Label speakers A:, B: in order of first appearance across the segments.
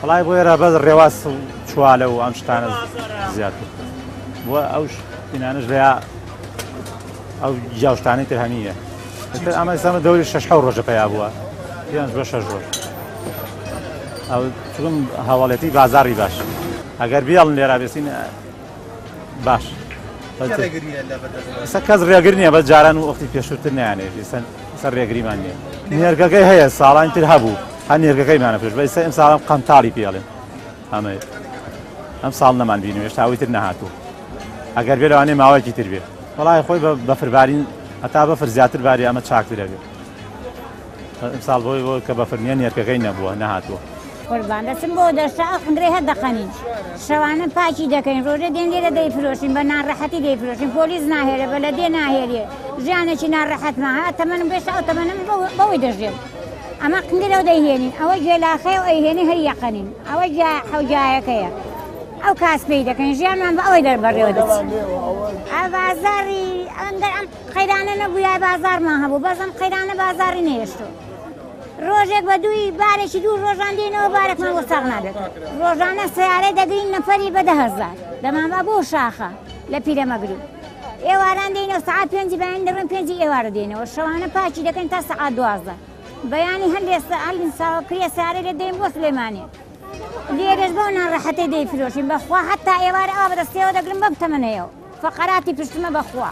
A: وڵای بۆ ئێرە بەس ڕێواز چوالە و ئەم شتانە زیاتر بۆ ئەو بینانش لێیا ئەو جاوشتانەی تر هەمیە ئەمە ئێستا دەوری 6 ڕۆژە پیا بووە یان 6 ڕۆژ ئەو چون هەواڵەتی بازاڕی باش ئەگەر بیاڵن لێرا بێسین باش ئێستا کەس ڕێگر نییە بەس جاران و وەختی پێشووتر نیانێت سەر ڕێگریمان نییە نێرگەکەی هەیە ساڵانی تر هەبوو هەر نێرگەکەیمانە پێش بەئێستا ئەم ساڵم قەمتاڵی پێڵێن ئەمەیە ئەم ساڵ نەمان بینی هێشتا ئەوەی تر نەهاتوو ئەگەر بێ لەوانەیە ماوەیەکی تر بێت وەڵای خۆی بەفربارین هەتا بەفر زیاتر باری ئەمە چاکترە بێت ئەمساڵ بۆی کە بەفر نییە نێرگەکەی نەبووە نەهاتووە
B: قوربان دەچم بۆ دەشتا خندرێ هەر دەخەنین شەوانە پاکی دەکەین ڕۆژە دێن لێرە دەیفرۆشین بە ناڕەحەتی دەیفرۆشین پۆلیس ناهێرە بەلەدێ ناهێرێ ژیانێکی ناڕەحەتمان ها تەمەنم بێشتا ئەو تەمەنم بەوەی دەژێن ئەمە قندرەوە دەیهێنین ئەوە گێلاخەیە و ئەیهێنی هەر یەقەنین ئەوە حەوجایەکەیە ئەو کاس پێی دەکەین ژیانمان بە ئەوەی دەربەڕێوە دەچین بازاری ئەنگەر ئەم قەیرانە نەبوویە بازارمان هەبوو بەس ئەم قەیرانە بازاری نەهێشتۆ ڕۆژێک بە دوی بارێکی دوو ڕۆژان دێنەوە بارێکمان وەساغ نابێت ڕۆژانە سیارەی دەگرین نەفەری بە 10,000 دەمانبا بۆ شاخە لە پیرەمەگرو ئێواران دێنەوە سعات 5 بەیان دەڕۆن 5 ئێوارە دێنەوە شەوانە پاکی دەکەین تا سعات 12 بەیانی هەندێک سیارەی لێ دێن بۆ سلێمانێ لێرەش بەو ناڕەحەتەی دەیفرۆشین بەخوا هەتا ئێوارە ئەوە بەدەستێەوە دەگرن بەم تەمەنەیەوە فەقەراتی پشتمە بەخوا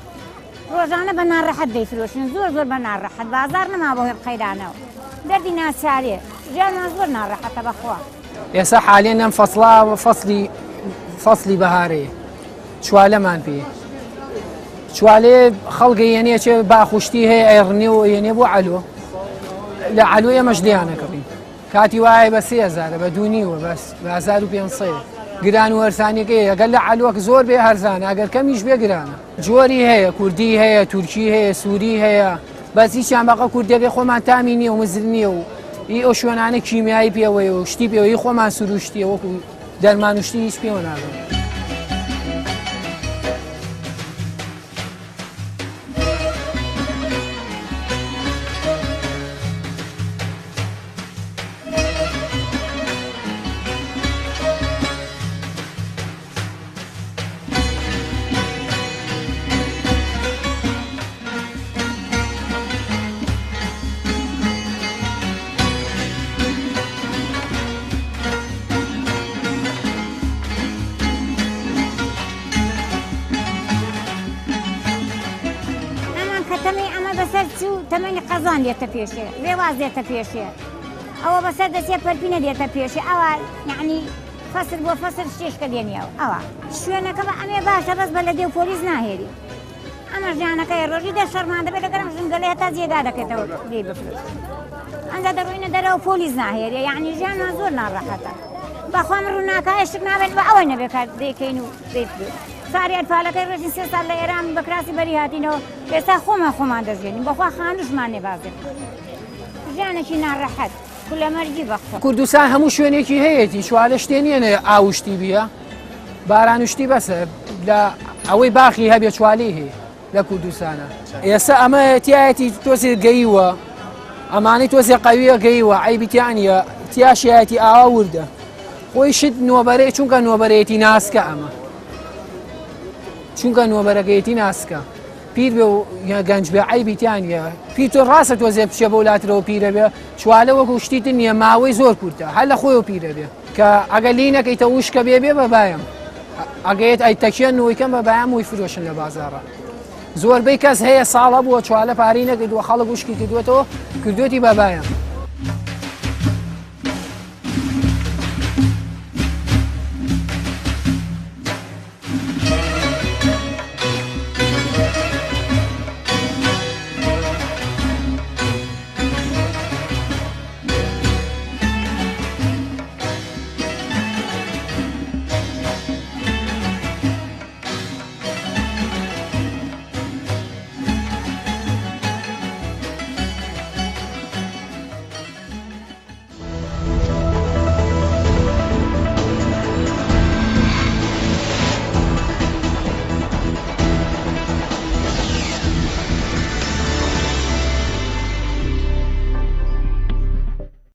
B: ڕۆژانە بە ناڕەحەت دەیفرۆشین زۆر بە ناڕەحەت بازار نەما بۆ هێم قەیرانەوە دەردی ناچارێ ژیانمان زۆر ناڕەحەتە بەخوا
C: ئێستا حالێن ئەم فەسلی بەهارەیە چوالەمان پێ چوالێ خەڵگە یێنێ چێ باخوشتی هەیە ئەیڕنێ و یێنێ بۆ عەلۆ لە عەلۆ ئێمەش دیانەکەڕین کاتی وایە بە 3,000 بە 2,500 بەس بە 1,500 گران و هەرسانیەکەی ئەگەر لە عەلۆک زۆر بێ هەرزانە ئەگەر کەمیش بێ گرانە جۆری هەیە کوردی هەیە تورکی هەیە سووری هەیە بەس هیچیان بەقە کوردەکەی خۆمان تامی نییە و مزر نییە و ئەو شوێنانە کیمیایی پێوەیە و شتی پێوەی خۆمان سروشتیە وەکو دەرمانوشتی هیچ پێوە ناگەن
B: تەمەنی قەزان دێتە پێشێ ڕێواز دێتە پێشێ ئەوە بەسەر دەچێت پەرپینە دێتە پێشێ ئەوە یعنی فەسل بۆ فەسل شتێشکە دێنیەوە ئەوە شوێنەکە بە ئەمێ باشە بەس بە لە دێ و پۆلیس ناهێری ئەمە ژیانەکەی ڕۆژی دە شەرمان دەبێت لەگەرم ژنگەلەی هەتا جێگا دەکەێتەوە لێ بفرێت ئەنجا دەڕۆینە دەرەوە پۆلیس ناهێری یعنی ژیانمان زۆر ناڕەحەتە بەخوا من ڕووناکایە شک نابێت بە ئەوەی نەبێت کات دەیکەین و دەیفرێت ساری ئەتفالەکەی ڕۆژی 3 ساڵ لە ئێران بە کراسی بەری هاتینەوە ئێستا خۆمان دەژێنین بەخوا خانوشمان نێبازێت ژیانێکی ناڕەحەت کولەمەرگی بەخوا
C: کوردستان هەموو شوێنێکی هەیەی چوالە شتێنیەنە ئاوشتی بیە بارانوشتی بەسە لە ئەوەی باخی هەبێ چوالی هەیە لە کوردستانە ئێستا ئەمە تایەتی تۆسێ گەیوە ئەمانەی تۆسێ قەویە گەیوە عیبیتیانە تیاشایەتی ئاوا وردە خۆی شت نۆبەرەی چونکە نۆبەرەیەتی ناسکە ئەمە چونکە نۆبەرەکەیەتی ناسکە پیر بێ و گەنج بێ عیبیتیانە پیر تۆ ڕاستە تۆزێ بچێ بە وڵاترەوە پیرە بێ چوالە وەکو شتیتر نییە ماوەی زۆر کورتە هەر لە خۆی و پیرە بێ کە ئەگە لی نەکەیتە وشکە بێ بەبایم ئەگەیت ئەیتەکێن ویکەم بەبایان وی فرۆشن لە بازاڕە زۆربەی کەس هەیە ساڵە بووە چوالە پارەی نەکردووە خەڵک وشکی کردوێتەوە کردوێتی بەبایە